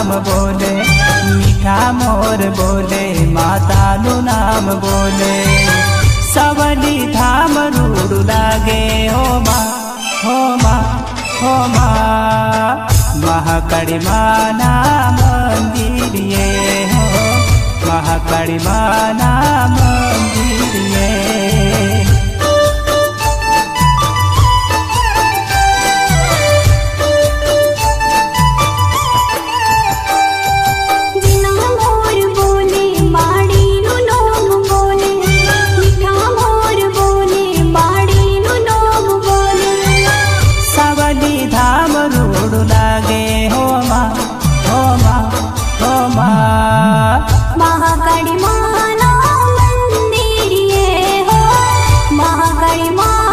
नाम बोले, मीठा मोर बोले मातानु नाम बोले। सवली धाम रूडू लागे हो माँ, हो माँ, हो माँ। महाकाली माँ ना मंदिर ये हो, महाकाली माँ ना मंदिर ये। महाकाली माँ ना मंदिर ये हो, महाकाली माँ